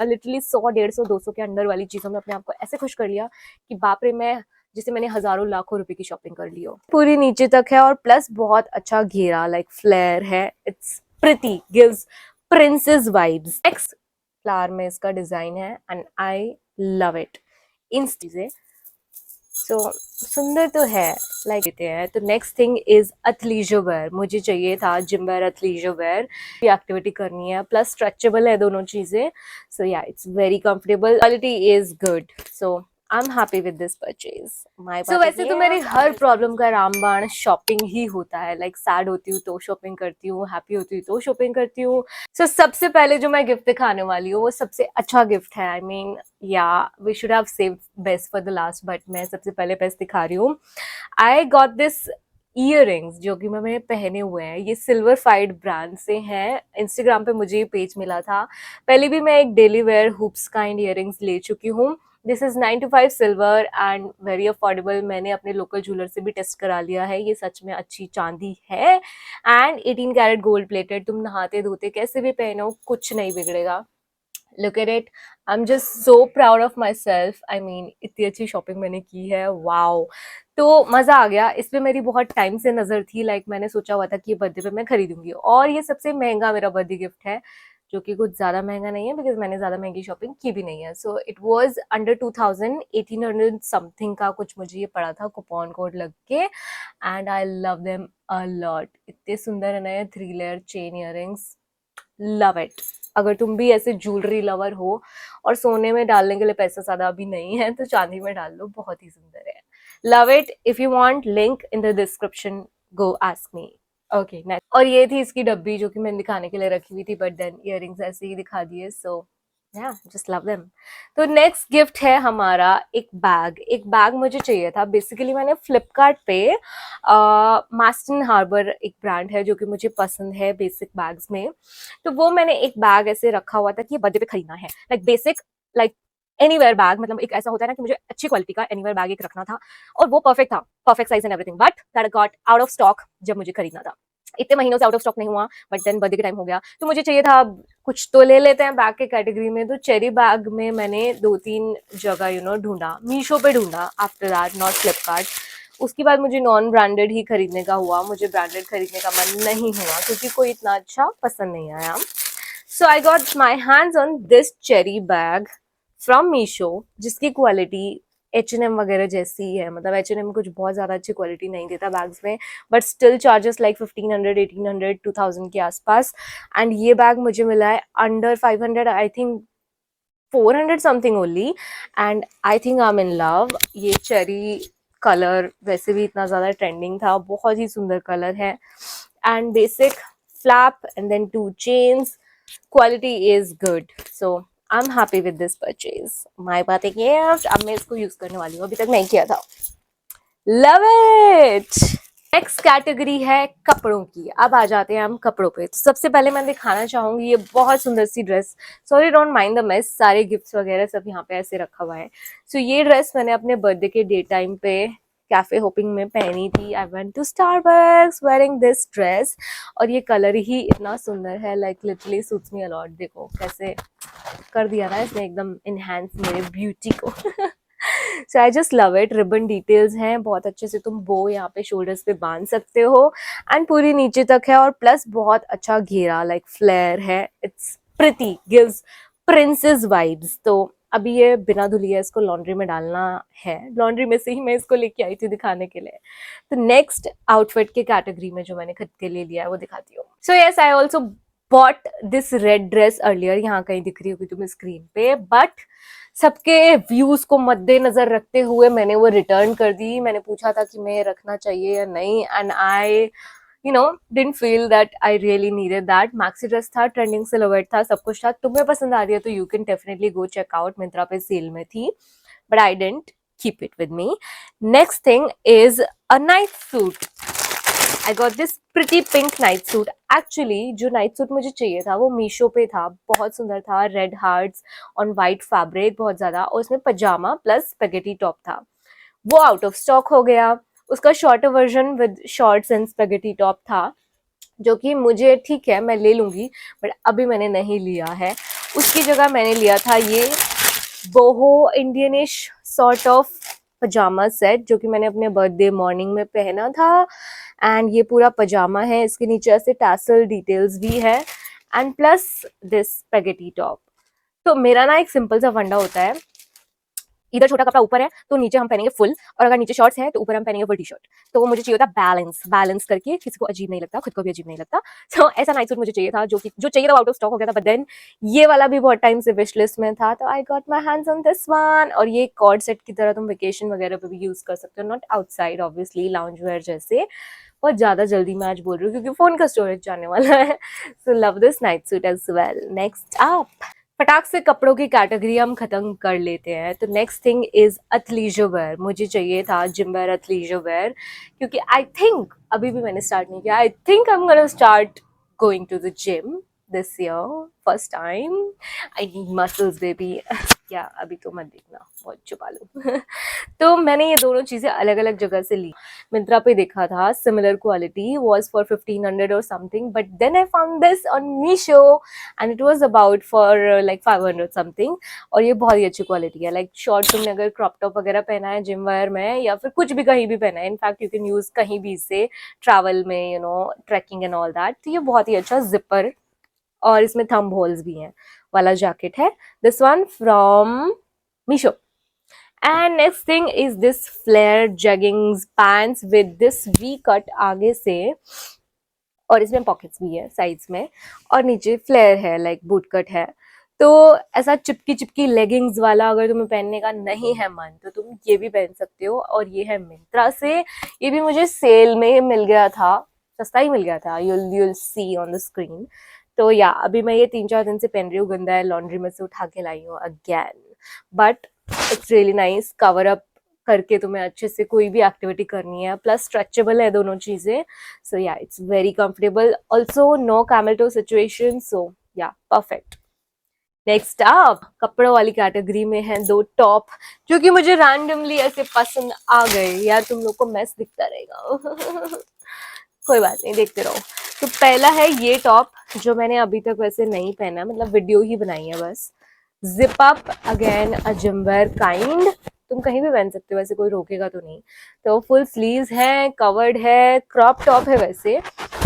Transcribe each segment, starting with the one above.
Literally 100, 150, 200 के under वाली चीजों में अपने आप को ऐसे खुश कर लिया कि बाप रे, मैं जिसे मैंने हजारों लाखों रुपए की शॉपिंग कर ली हो। पूरी नीचे तक है और प्लस बहुत अच्छा घेरा लाइक फ्लेयर है। It's pretty, gives princess vibes. Next flower में इसका डिजाइन है एंड आई लव इट। इन चीजें सो सुंदर तो है, लाइक देते हैं। तो next thing is athleisure wear. मुझे चाहिए था gym wear, athleisure wear. Activity करनी है, प्लस स्ट्रेचेबल है दोनों चीजें। So yeah it's very comfortable, quality is good. So I am happy with this purchase. So वैसे तो मेरी हर प्रॉब्लम का रामबाण शॉपिंग ही होता है। लाइक सैड होती हूँ तो शॉपिंग करती हूँ, हैप्पी होती हूँ तो शॉपिंग करती हूँ। सो सबसे पहले जो मैं गिफ्ट दिखाने वाली हूँ वो सबसे अच्छा गिफ्ट है। आई मीन या we should have saved best for the last, but मैं सबसे पहले बेस्ट दिखा रही हूँ। आई गॉट दिस इयररिंग्स जो कि मैंने पहने हुए हैं। ये सिल्वर फाइड ब्रांड से हैं। इंस्टाग्राम पे मुझे ये पेज मिला था। पहले भी मैं एक daily wear hoops kind earrings ले चुकी हूँ। This is 9 to 5 silver and very affordable. मैंने अपने लोकल ज्वेलर से भी टेस्ट करा लिया है, ये सच में अच्छी चांदी है। And 18 carat gold plated. तुम नहाते धोते कैसे भी पहनो, कुछ नहीं बिगड़ेगा। Look at it, I am just so proud of myself. I mean इतनी अच्छी शॉपिंग मैंने की है, वाओ। तो मजा आ गया। इस पे मेरी बहुत टाइम से नजर थी। लाइक मैंने सोचा हुआ था कि ये बर्थडे पे मैं खरीदूंगी, और ये सबसे महंगा मेरा बर्थडे गिफ्ट है, जो कि कुछ ज्यादा महंगा नहीं है बिकॉज मैंने ज्यादा महंगी शॉपिंग की भी नहीं है। So it was under 2000, 1800 something का कुछ मुझे ये पड़ा था कूपन कोड लग के। And I love them a lot. इतने सुंदर है नए 3 layer chain earrings, love it. अगर तुम भी ऐसे ज्वेलरी लवर हो और सोने में डालने के लिए पैसा ज्यादा अभी नहीं है तो चांदी में डाल लो, बहुत ही सुंदर है। Love it. If you want link in the description, go ask me. Okay next. और ये थी इसकी डब्बी जो कि मैंने दिखाने के लिए रखी हुई थी, बट देन इयररिंग्स ऐसे ही दिखा दिए। सो या जस्ट लव देम। तो नेक्स्ट गिफ्ट है हमारा एक बैग। एक बैग मुझे चाहिए था। बेसिकली मैंने फ्लिपकार्ट पे मास्टन हार्बर एक ब्रांड है जो कि मुझे पसंद है बेसिक बैग्स में। तो वो मैंने एक बैग ऐसे रखा हुआ था कि ये बर्थडे पे खरीदना है। Like basic, like anywhere bag. मतलब एक ऐसा होता है ना कि मुझे अच्छी क्वालिटी का एनीवेयर बैग एक रखना था, और वो परफेक्ट था, perfect size and everything, but that got out of stock जब मुझे खरीदना था। इतने महीनों से आउट ऑफ स्टॉक नहीं हुआ, बट देन बर्थडे के टाइम हो गया तो मुझे चाहिए था। कुछ तो ले लेते हैं बैग के कैटेगरी में। तो चेरी बैग में मैंने 2-3 जगह ढूंढा, मीशो पे ढूंढा, आफ्टर दैट नॉट फ्लिपकार्ट। उसके बाद मुझे नॉन ब्रांडेड ही खरीदने का हुआ। मुझे ब्रांडेड खरीदने का मन नहीं हुआ क्योंकि कोई इतना अच्छा पसंद नहीं आया। So I got my hands on this cherry bag from Meesho, जिसकी क्वालिटी H&M वगैरह जैसी ही है। मतलब H&M कुछ बहुत ज्यादा अच्छी क्वालिटी नहीं देता बैग्स में, बट स्टिल चार्जेस लाइक 1500, 1800, 2000 के आसपास। एंड ये बैग मुझे मिला है under 500, I think 400 something only. And I think I M in love. ये चेरी कलर वैसे भी इतना ज्यादा ट्रेंडिंग था, बहुत ही सुंदर कलर है। And basic flap and then 2 chains, quality is good. So I am happy with this purchase. My birthday gift. अब मैं इसको यूज करने वाली हूँ, अभी तक नहीं किया था। Love it. नेक्स्ट कैटेगरी है कपड़ों की। अब आ जाते हैं हम कपड़ों पे। तो सबसे पहले मैं दिखाना चाहूंगी ये बहुत सुंदर सी ड्रेस। Sorry don't mind the mess, सारे गिफ्ट्स वगैरह सब यहाँ पे ऐसे रखा हुआ है। सो ये ड्रेस मैंने अपने बर्थडे के डे टाइम पे कैफे होपिंग में पहनी थी। I went to Starbucks wearing this dress, और ये कलर ही इतना सुंदर है, like literally suits me a lot. देखो कैसे कर दिया ना इसने, एकदम इनहेंस मेरे ब्यूटी को। So I just love it. Ribbon details हैं, बहुत अच्छे से तुम बो यहाँ पे शोल्डर्स पे बांध सकते हो, एंड पूरी नीचे तक है, और प्लस बहुत अच्छा घेरा लाइक फ्लेयर है। It's pretty, gives princess vibes. तो अभी ये बिना धुली है, इसको लॉन्ड्री में डालना है। लॉन्ड्री में से ही मैं इसको लेके आई थी दिखाने के लिए। तो नेक्स्ट आउटफिट के कैटेगरी में जो मैंने खुद के लिए लिया है वो दिखाती हूँ। So yes, I also bought this red dress earlier. यहाँ कहीं दिख रही होगी तुम्हें स्क्रीन पे, बट सबके व्यूज को मद्देनजर रखते हुए मैंने वो रिटर्न कर दी। मैंने पूछा था कि मैं रखना चाहिए या नहीं, and I didn't feel that I really needed that. Maxi dress था, ट्रेंडिंग सिलहट था, सब कुछ था। तुम्हें पसंद आ रही है तो you can definitely go check out, Myntra पे सेल में थी, but I didn't keep it with me. Next thing is a night suit. I got this pretty pink night suit. Actually जो नाइट सूट मुझे चाहिए था वो मीशो पे था, बहुत सुंदर था, red hearts on white fabric, बहुत ज्यादा, और उसमें पजामा प्लस स्पेगेटी टॉप था। वो आउट ऑफ स्टॉक हो गया। उसका shorter version with shorts and spaghetti top था, जो कि मुझे ठीक है मैं ले लूंगी, बट अभी मैंने नहीं लिया है। उसकी जगह मैंने लिया था ये बोहो इंडियनिश सॉर्ट ऑफ पजामा सेट, जो कि मैंने अपने बर्थडे मॉर्निंग में पहना था। एंड ये पूरा पजामा है, इसके नीचे ऐसे टैसल डिटेल्स भी है, and plus this spaghetti top. तो मेरा ना एक सिंपल सा फंडा होता है, इधर छोटा कपड़ा ऊपर है तो नीचे हम पहनेंगे फुल, और अगर नीचे शॉर्ट्स है तो ऊपर हम पहनेंगे फुल टी शर्ट। तो वो मुझे चाहिए होता बैलेंस, बैलेंस करके किसी को अजीब नहीं लगता, खुद को भी अजीब नहीं लगता। तो ऐसा नाइट सूट मुझे चाहिए था, जो चाहिए था आउट ऑफ स्टॉक हो गया था, बट देन ये वाला भी बहुत टाइम से विश लिस्ट में था, तो आई got my hands on this one. और ये कॉर्ड सेट की तरह तुम वेकेशन वगैरह पे भी यूज कर सकते हो, not outside obviously, lounge where जैसे। बहुत ज्यादा जल्दी मैं आज बोल रही हूँ क्योंकि फोन का स्टोरेज जाने वाला है। So love this night suit as well. Next up, फटाक से कपड़ों की कैटेगरी हम खत्म कर लेते हैं, तो next thing is athleisure wear. मुझे चाहिए था जिम वेयर अथलीजर वेयर, क्योंकि आई थिंक, अभी भी मैंने स्टार्ट नहीं किया, I think I am gonna start going to the gym this year first time. I need muscles baby. क्या अभी तो मत देखना, बहुत छुपा लो। तो मैंने ये दोनों चीजें अलग अलग जगह से ली। मिंत्रा पे देखा था, सिमिलर क्वालिटी, वाज फॉर 1500 और something, but then I found this on Meesho and it was about for like 500 something. और ये बहुत ही अच्छी क्वालिटी है, लाइक शॉर्ट तुमने अगर क्रॉप टॉप वगैरह पहना है जिम वेयर में, या फिर कुछ भी कहीं भी पहना है, इनफैक्ट यू कैन यूज कहीं भी से, ट्रैवल में, you know, trekking and all that. तो ये बहुत ही अच्छा जिपर, और इसमें थंब होल्स भी हैं वाला जैकेट है, this one from Meesho. And next thing is this flare jeggings pants with this V cut आगे से, और इसमें पॉकेट्स भी है साइड्स में, और नीचे फ्लेयर है, लाइक बूट कट है। तो ऐसा चिपकी चिपकी लेगिंग्स वाला अगर तुम्हें पहनने का नहीं है मन, तो तुम ये भी पहन सकते हो। और ये है मिंत्रा से, ये भी मुझे सेल में मिल गया था, सस्ता ही मिल गया था, you'll see on the screen। तो या अभी मैं ये 3-4 दिन से पहन रही हूँ, गंदा है, लॉन्ड्री में से उठा के लाई हूँ again, but it's really nice, cover up करके तुम्हें अच्छे से कोई भी एक्टिविटी करनी है, प्लस स्ट्रेचेबल है दोनों चीजें। So yeah it's very comfortable, also no camel toe situation, so yeah perfect. Next up, कपड़ों वाली कैटेगरी में है दो टॉप, जो कि मुझे रैंडमली ऐसे पसंद आ गए। यार तुम लोग को मैस दिखता रहेगा। कोई बात नहीं, देखते रहो। तो पहला है ये टॉप, जो मैंने अभी तक वैसे नहीं पहना, मतलब वीडियो ही बनाई है बस। Zip up, again a gym where kind, तुम कहीं भी पहन सकते हो, वैसे कोई रोकेगा तो नहीं। तो फुल स्लीव्स है, कवर्ड है, क्रॉप टॉप है वैसे,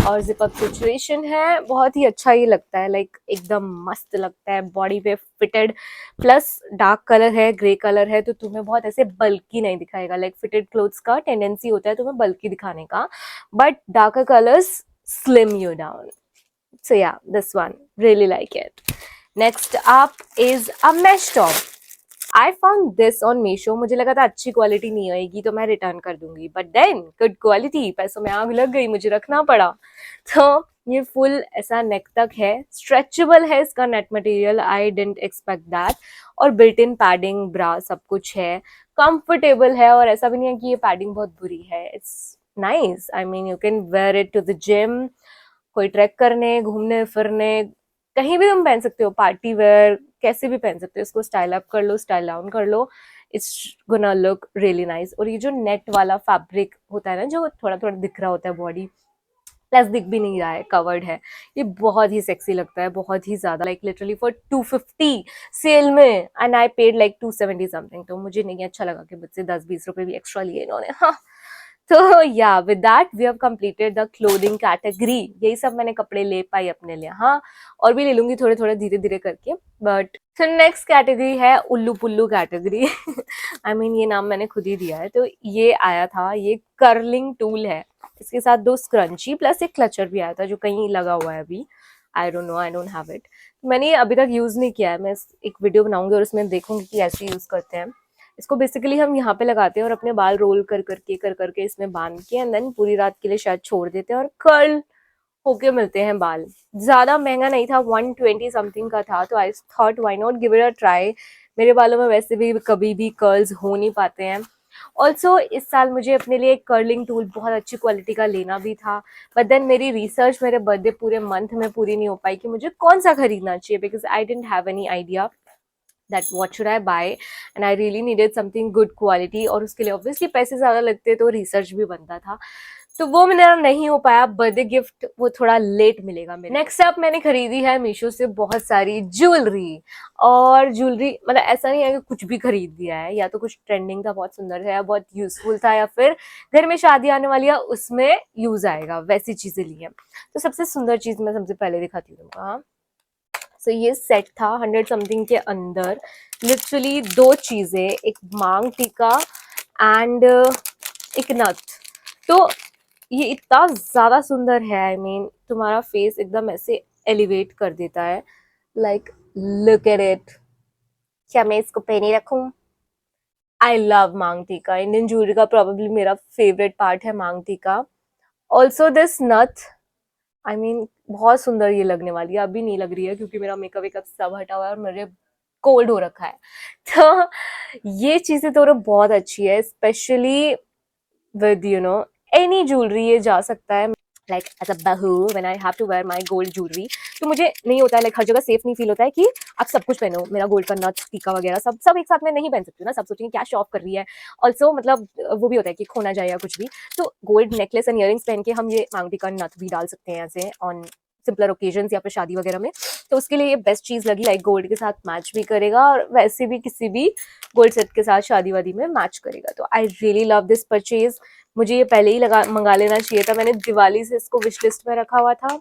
और जिप अप सिचुएशन है। बहुत ही अच्छा ये लगता है, लाइक एकदम मस्त लगता है, बॉडी पे फिटेड, प्लस डार्क कलर है, ग्रे कलर है, तो तुम्हें बहुत ऐसे बल्की नहीं दिखाएगा। लाइक फिटेड क्लोथ्स का टेंडेंसी होता है तुम्हें बल्की दिखाने का, but darker colours slim you down. So yeah, this one, really like it. Next up is a mesh top. I found this on Meesho. मुझे लगा था अच्छी क्वालिटी नहीं आएगी तो मैं रिटर्न कर दूंगी, बट देन गुड क्वालिटी, पैसों में आग लग गई, मुझे रखना पड़ा। तो ये फुल ऐसा नेक तक है, स्ट्रेचेबल है इसका net material, I didn't expect that, और बिल्ट इन पैडिंग, ब्रा, सब कुछ है, कंफर्टेबल है, और ऐसा भी नहीं है कि ये पैडिंग बहुत बुरी है। It's nice, I mean you can wear it to the gym, कोई ट्रैक करने, घूमने फिरने, कहीं भी तुम पहन सकते हो, पार्टी वेयर, कैसे भी पहन सकते हो, इसको स्टाइल अप कर लो, स्टाइल डाउन कर लो, it's gonna look really nice. और ये जो नेट वाला फैब्रिक होता है ना, जो थोड़ा थोड़ा दिख रहा होता है बॉडी, प्लस दिख भी नहीं रहा है, कवर्ड है, ये बहुत ही सेक्सी लगता है, बहुत ही ज्यादा, लाइक लिटरली फॉर 250 सेल में, and I paid like 270 something. तो मुझे नहीं अच्छा लगा कि मुझसे 10-20 रुपए भी एक्स्ट्रा लिए इन्होंने। हाँ, तो या with that we have completed the clothing category. यही सब मैंने कपड़े ले पाई अपने लिए, हाँ, और भी ले लूंगी थोड़े थोड़े धीरे धीरे करके। बट फिर नेक्स्ट कैटेगरी है उल्लू पुल्लू कैटेगरी। आई मीन ये नाम मैंने खुद ही दिया है। तो ये आया था, ये कर्लिंग टूल है, इसके साथ 2 स्क्रंची प्लस एक क्लचर भी आया था, जो कहीं लगा हुआ है अभी, I don't know, I don't have it. मैंने ये अभी तक यूज नहीं किया है, मैं एक वीडियो बनाऊंगी और उसमें देखूंगी कि ऐसे यूज करते हैं इसको। बेसिकली हम यहाँ पे लगाते हैं और अपने बाल रोल कर करके इसमें बांध के, एंड देन पूरी रात के लिए शायद छोड़ देते हैं, और कर्ल होके मिलते हैं बाल। ज्यादा महंगा नहीं था, 120 समथिंग का था, तो I thought why not give it a try. मेरे बालों में वैसे भी कभी भी कर्ल्स हो नहीं पाते हैं। ऑल्सो इस साल मुझे अपने लिए एक कर्लिंग टूल बहुत अच्छी क्वालिटी का लेना भी था, बट देन मेरी रिसर्च मेरे बर्थडे पूरे मंथ में पूरी नहीं हो पाई कि मुझे कौन सा खरीदना चाहिए, because I didn't have any idea that what should I buy, and I really needed something good quality, और उसके लिए obviously पैसे ज़्यादा लगते तो रिसर्च भी बनता था। तो वो मेरा नहीं हो पाया बर्थडे गिफ्ट, वो थोड़ा लेट मिलेगा मेरे। नेक्स्ट अप मैंने खरीदी है मीशो से बहुत सारी ज्वेलरी। और ज्वेलरी मतलब ऐसा नहीं है कि कुछ भी खरीद दिया है, या तो कुछ ट्रेंडिंग था बहुत सुंदर था या बहुत यूजफुल था या फिर घर में शादी आने वाली है उसमें यूज आएगा, वैसी चीजें ली है। तो सबसे सुंदर चीज मैं सबसे पहले दिखाती हूँ तुमको। हाँ, सो ये सेट था 100 समथिंग के अंदर। लिटरली दो चीजें, एक मांग टीका एंड एक नथ। तो ये इतना ज्यादा सुंदर है, आई मीन तुम्हारा फेस एकदम ऐसे एलिवेट कर देता है। Like look at it. क्या मैं इसको पहने रखूं? आई लव मांग टीका। इंडियन ज्वेलरी का प्रोबेबली मेरा फेवरेट पार्ट है मांग टीका। ऑल्सो दिस नथ, आई मीन बहुत सुंदर ये लगने वाली है। अभी नहीं लग रही है क्योंकि मेरा मेकअप वेकअप सब हटा हुआ है और मेरे कोल्ड हो रखा है। तो ये चीजें तो बहुत अच्छी है, स्पेशली विद एनी ज्वेलरी ये जा सकता है। लाइक एज अ बहू when I have to wear my gold jewellery, तो मुझे नहीं होता है लाइक हर जगह सेफ नहीं फील होता है कि आप सब कुछ पहनो। मेरा गोल्ड का नथ टीका वगैरह सब सब एक साथ में नहीं पहन सकती हूँ ना, सब सोचेंगे क्या शो ऑफ कर रही है। ऑल्सो मतलब वो भी होता है कि खोना जाए या कुछ भी। तो गोल्ड नेकलेस एंड इयरिंग्स पहन के हम ये मांग टीका नथ भी डाल सकते हैं ऐसे ऑन सिंपलर ओकेजन या फिर शादी वगैरह में। तो उसके लिए ये बेस्ट चीज लगी। लाइक गोल्ड के साथ मैच भी करेगा और वैसे भी किसी भी गोल्ड सेट के साथ शादी वादी में मैच करेगा। तो I really love this purchase. मुझे ये पहले ही मंगा लेना चाहिए था। मैंने दिवाली से इसको विश लिस्ट में रखा हुआ था,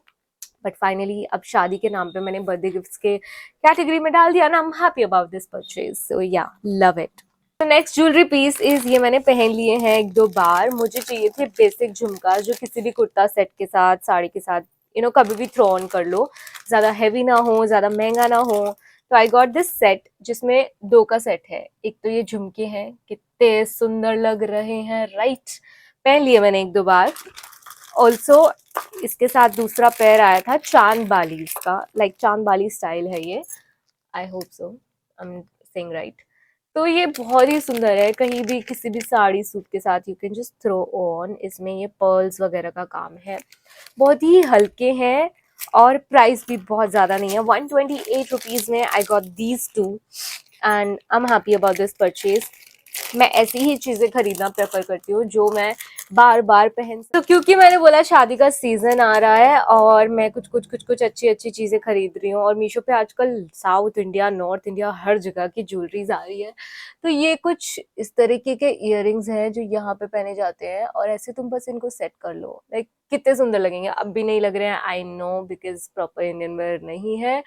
बट फाइनली अब शादी के नाम पे मैंने बर्थडे गिफ्ट्स के कैटेगरी में डाल दिया ना। I am happy about this purchase, so yeah love it. तो नेक्स्ट ज्वेलरी पीस इज ये मैंने पहन लिए हैं एक दो बार। मुझे चाहिए थे बेसिक झुमका जो किसी भी कुर्ता सेट के साथ साड़ी के साथ कभी भी थ्रो ऑन कर लो, ज्यादा हैवी ना हो ज्यादा महंगा ना हो। तो आई गॉट दिस सेट जिसमें दो का सेट है। एक तो ये झुमके हैं, कितने सुंदर लग रहे हैं, राइट। पहन लिए मैंने एक दो बार। ऑल्सो इसके साथ दूसरा पेयर आया था चांद बाली का, लाइक चांद बाली स्टाइल है ये। I hope so I am saying right. तो ये बहुत ही सुंदर है, कहीं भी किसी भी साड़ी सूट के साथ you can just throw on. इसमें ये पर्ल्स वगैरह का काम है, बहुत ही हल्के हैं और प्राइस भी बहुत ज़्यादा नहीं है। 128 रुपीज़ में I got these two and I am happy about this purchase. मैं ऐसी ही चीज़ें खरीदना प्रेफर करती हूँ जो मैं बार बार पहन। तो क्योंकि मैंने बोला शादी का सीजन आ रहा है और मैं कुछ अच्छी अच्छी चीज़ें खरीद रही हूँ, और मीशो पे आजकल साउथ इंडिया नॉर्थ इंडिया हर जगह की ज्वेलरीज आ रही है। तो ये कुछ इस तरीके के इयररिंग्स हैं जो यहाँ पे पहने जाते हैं, और ऐसे तुम बस इनको सेट कर लो। लाइक कितने सुंदर लगेंगे। अब भी नहीं लग रहे हैं, I know, because proper Indian wear नहीं है,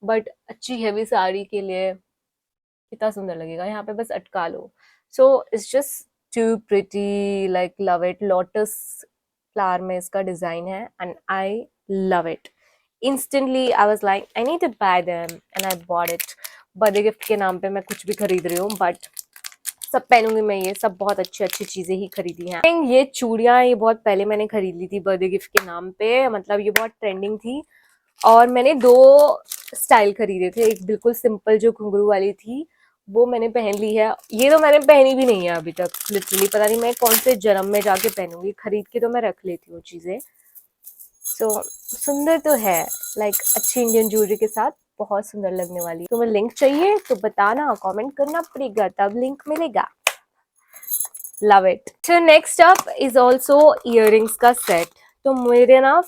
बट अच्छी हैवी साड़ी के लिए कितना सुंदर लगेगा। यहाँ पे बस अटका लो। So it's just too pretty, like love it. Lotus flower में इसका डिजाइन है and I love it. Instantly I was like I need to buy them and I bought it. Birthday gift के नाम पे मैं कुछ भी खरीद रही हूँ, बट सब पहनूंगी मैं। ये सब बहुत अच्छी अच्छी चीजें ही खरीदी हैं। ये चूड़ियां ये बहुत पहले मैंने खरीद ली थी बर्थडे गिफ्ट के नाम पे, मतलब ये बहुत ट्रेंडिंग थी। और मैंने दो स्टाइल खरीदे थे, एक बिल्कुल सिंपल जो घुंघरू वाली थी वो मैंने पहन ली है। ये तो मैंने पहनी भी नहीं है अभी तक, लिटरली पता नहीं मैं कौन से जन्म में जाके पहनूंगी। खरीद के तो मैं रख लेती हूँ चीजें। सो सुंदर तो है, लाइक अच्छी इंडियन ज्वेलरी के साथ बहुत सुंदर लगने वाली। तुम्हें लिंक चाहिए तो बताना, कमेंट करना पड़ेगा तब लिंक मिलेगा। Love it. So next up is also earrings का सेट। तो मेरे ना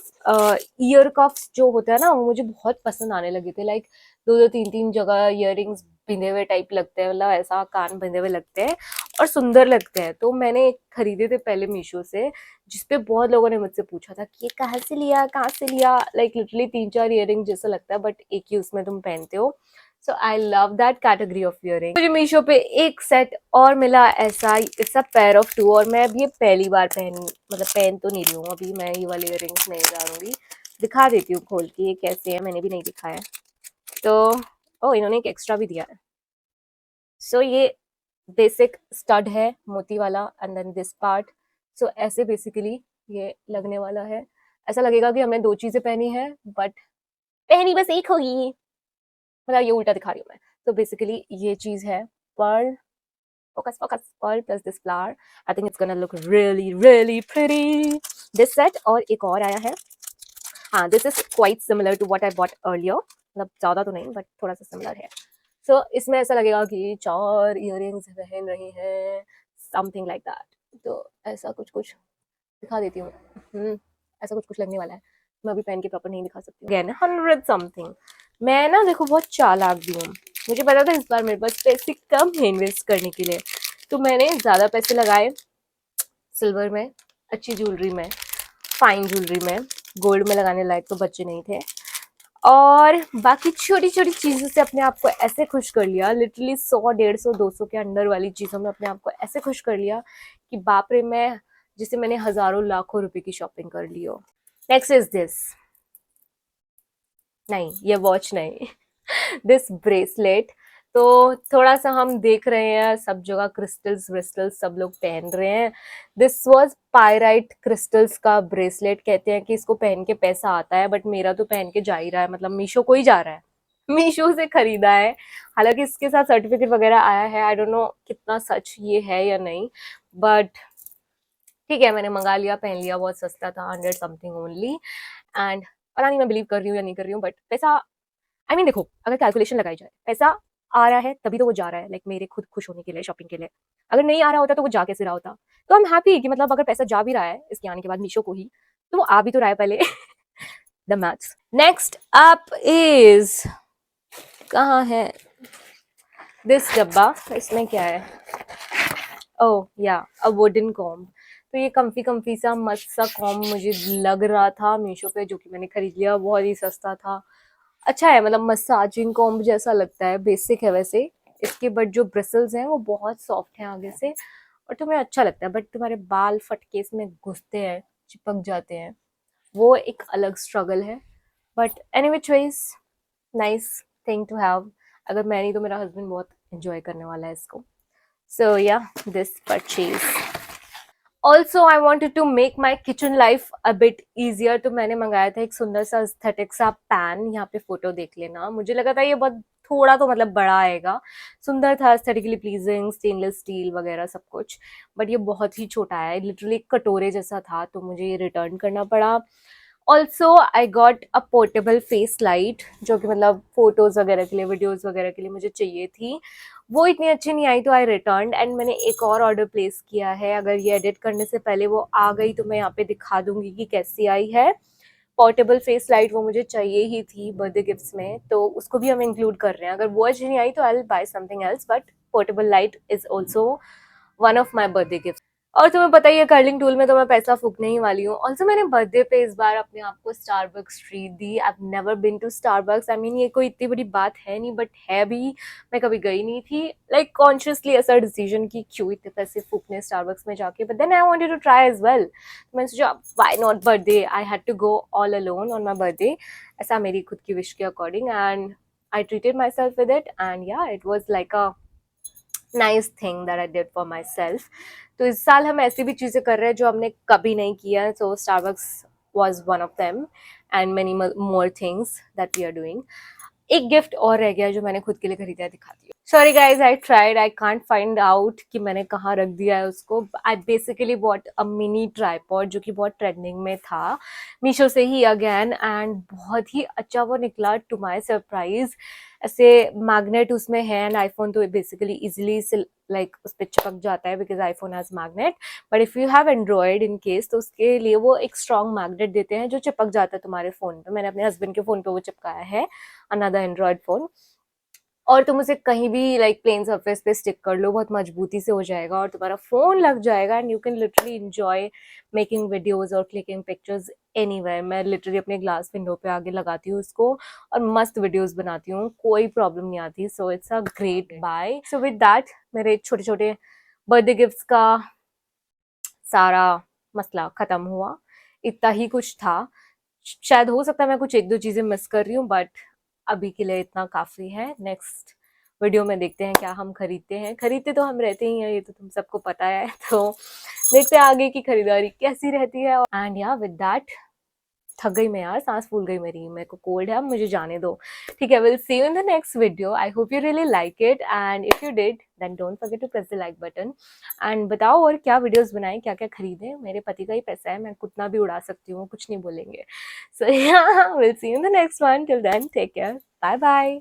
ईयर कफ्स जो होता है ना वो मुझे बहुत पसंद आने लगे थे। लाइक दो दो तीन तीन जगह इयररिंग्स बिंधे हुए टाइप लगते हैं, मतलब ऐसा कान बंधे हुए लगते हैं और सुंदर लगते हैं। तो मैंने खरीदे थे पहले मीशो से, जिसपे बहुत लोगों ने मुझसे पूछा था कि ये कहाँ से लिया कहाँ से लिया। लाइक लिटरली तीन चार इयररिंग जैसा लगता है, बट एक ही उसमें तुम पहनते हो। So I love that category of earring. मुझे मीशो पे एक सेट और मिला ऐसा, it's a pair of two. और मैं अब ये पहली बार पहन तो नहीं रही हूँ अभी। मैं ये वाले इयरिंग्स नहीं डालूंगी, दिखा देती हूँ खोल के ये कैसे है, मैंने भी नहीं दिखाया। तो ओ इन्होंने एक एक्स्ट्रा भी दिया है। सो ये बेसिक स्टड है मोती वाला एंड देन दिस पार्ट। सो ऐसे बेसिकली ये लगने वाला है। ऐसा लगेगा कि हमने दो चीजें पहनी है, बट पहनी बस एक होगी। मतलब ये उल्टा दिखा रही हूँ मैं। तो बेसिकली ये चीज है pearl, focus focus, pearl plus this flower. I think it's gonna look really really pretty this set. और एक और आया है, हाँ this is quite similar to what I bought earlier. मतलब ज्यादा तो नहीं बट थोड़ा सा सिमिलर है। सो इसमें ऐसा लगेगा कि चार इयररिंग्स पहन रही हैं, समथिंग लाइक दैट। तो ऐसा कुछ कुछ दिखा देती हूँ। ऐसा कुछ कुछ लगने वाला है, मैं अभी पहन के प्रॉपर नहीं दिखा सकती हूँ। 100 समथिंग। मैं ना देखो बहुत चालाक भी हूँ, मुझे पता था इस बार मेरे पास पैसे कम है इन्वेस्ट करने के लिए, तो मैंने ज़्यादा पैसे लगाए सिल्वर में, अच्छी ज्वेलरी में, फाइन ज्वेलरी में। गोल्ड में लगाने लायक तो बच्चे नहीं थे, और बाकी छोटी छोटी चीज़ों से अपने आप को ऐसे खुश कर लिया, लिटरली 100, 150, 200 के अंडर वाली चीज़ों में अपने आप को ऐसे खुश कर लिया कि बाप रे, मैं जिसे मैंने हजारों लाखों रुपए की शॉपिंग कर ली हो। नेक्स्ट इज दिस, नहीं ये वॉच नहीं, दिस ब्रेसलेट। तो थोड़ा सा हम देख रहे हैं सब जगह क्रिस्टल्स व्रिस्टल्स सब लोग पहन रहे हैं। दिस वाज पायराइट क्रिस्टल्स का ब्रेसलेट, कहते हैं कि इसको पहन के पैसा आता है, बट मेरा तो पहन के जा ही रहा है, मतलब मीशो को ही जा रहा है, मीशो से खरीदा है। हालांकि इसके साथ सर्टिफिकेट वगैरह आया है, आई डोंट नो कितना सच ये है या नहीं, बट ठीक है मैंने मंगा लिया, पहन लिया, बहुत सस्ता था, 100 समथिंग ओनली। एंड पता नहीं मैं बिलीव कर रही हूँ या नहीं कर रही हूँ, बट पैसा, आई मीन देखो अगर कैलकुलेशन लगाई जाए, पैसा आ रहा है तभी तो वो जा रहा है, लाइक मेरे खुद खुश होने के लिए, शॉपिंग के लिए। अगर नहीं आ रहा होता तो वो जा कैसे रहा होता? तो आई एम हैप्पी कि मतलब अगर पैसा जा भी रहा है इसके आने के बाद मीशो को ही, तो वो आ भी तो रहा है पहले। The maths. Next up is, कहाँ है दिस डब्बा, इसमें क्या है? ओह या अ वुडन कॉम्ब। तो ये कम्फी कम्फी सा मस्त सा कॉम्ब मुझे लग रहा था मीशो पे, जो कि मैंने खरीद लिया, बहुत ही सस्ता था। अच्छा है, मतलब मसाजिंग कॉम्ब जैसा लगता है, बेसिक है वैसे इसके, बट जो ब्रिसल्स हैं वो बहुत सॉफ्ट हैं आगे से, और तुम्हें अच्छा लगता है, बट तुम्हारे बाल फटके इसमें घुसते हैं, चिपक जाते हैं, वो एक अलग स्ट्रगल है। But any which ways, nice thing to have. अगर मैं नहीं तो मेरा हस्बैंड बहुत एंजॉय करने वाला है इसको। So yeah this purchase. Also I wanted to make my kitchen life a bit easier, तो मैंने मंगाया था एक सुंदर सा एस्थेटिक सा पैन, यहाँ पे फोटो देख लेना, मुझे लगा था ये बहुत थोड़ा तो मतलब बड़ा आएगा, सुंदर था, एस्थेटिकली प्लीजिंग, स्टेनलेस स्टील वगैरह सब कुछ, बट ये बहुत ही छोटा है, लिटरली कटोरे जैसा था, तो मुझे ये रिटर्न करना पड़ा। Also I got a portable face light, जो कि मतलब फोटोज वगैरह के लिए, वीडियोज वगैरह के लिए मुझे चाहिए थी, वो इतनी अच्छी नहीं आई तो आई रिटर्न। एंड मैंने एक और ऑर्डर प्लेस किया है, अगर ये एडिट करने से पहले वो आ गई तो मैं यहाँ पे दिखा दूंगी कि कैसी आई है। पोर्टेबल फेस लाइट वो मुझे चाहिए ही थी बर्थडे गिफ्ट्स में, तो उसको भी हम इंक्लूड कर रहे हैं, अगर वो अच्छी नहीं आई तो I will buy something else, but portable light is also one of my birthday gift. और तुम्हें पता ही है कर्लिंग टूल में तो मैं पैसा फूकने ही वाली हूँ। ऑल्सो मैंने बर्थडे पे इस बार अपने आप को स्टारबक्स ट्रीट दी। I have never been to Starbucks, I mean ये कोई इतनी बड़ी बात है नहीं, बट है भी, मैं कभी गई नहीं थी, लाइक कॉन्शियसली ऐसा डिसीजन कि क्यों इतने पैसे फूकने स्टारबक्स में जाके, but then I wanted to try as well. मैंने सोचा why not, birthday I had to go all alone on my birthday, ऐसा मेरी खुद की विश के according, and I treated myself with it, and yeah it was like a nice thing that I did for myself. तो इस साल हम ऐसी भी चीज़ें कर रहे हैं जो हमने कभी नहीं किया, so Starbucks was one of them, and many more things that we are doing. एक गिफ्ट और रह गया जो मैंने खुद के लिए खरीदा है, दिखाती हूँ। Sorry guys, I tried, I can't find out कि मैंने कहाँ रख दिया है उसको। I basically bought a mini tripod जो कि बहुत ट्रेंडिंग में था, मीशो से ही अगेन, एंड बहुत ही अच्छा वो निकला टू माई सरप्राइज। ऐसे मैग्नेट उसमें है, एंड आईफोन तो बेसिकली इजिली लाइक उस पर चिपक जाता है because iPhone has magnet, but if you have Android in case तो उसके लिए वो एक स्ट्रॉन्ग मैग्नेट देते हैं जो चिपक जाता है तुम्हारे फोन पे। मैंने अपने हस्बैंड के फोन पे वो चिपकाया है, अनदर एंड्रॉयड फोन, और तुम उसे कहीं भी लाइक प्लेन सरफेस पे स्टिक कर लो, बहुत मजबूती से हो जाएगा और तुम्हारा फोन लग जाएगा, and you can literally enjoy making videos और क्लिकिंग पिक्चर्स एनीवेयर। मैं लिटरली अपने ग्लास विंडो पे आगे लगाती हूँ उसको और मस्त वीडियोस बनाती हूँ, कोई प्रॉब्लम नहीं आती। So it's a great buy. So with that मेरे छोटे छोटे बर्थडे गिफ्ट्स का सारा मसला खत्म हुआ, इतना ही कुछ था। शायद हो सकता है मैं कुछ एक दो चीजें मिस कर रही हूँ, बट अभी के लिए इतना काफी है। नेक्स्ट वीडियो में देखते हैं क्या हम खरीदते हैं, खरीदते तो हम रहते ही हैं, ये तो तुम सबको पता है, तो देखते हैं आगे की खरीदारी कैसी रहती है। एंड या विद दैट, थक गई मैं यार, सांस फूल गई मेरी, मेरे को कोल्ड है, अब मुझे जाने दो। ठीक है, will see you in the next video. I hope you really like it, and if you did then don't forget to press the like button. And बताओ और क्या वीडियोस बनाएं, क्या क्या खरीदें, मेरे पति का ही पैसा है, मैं कितना भी उड़ा सकती हूँ, कुछ नहीं बोलेंगे। So yeah will see you in the next one, till then take care, bye bye.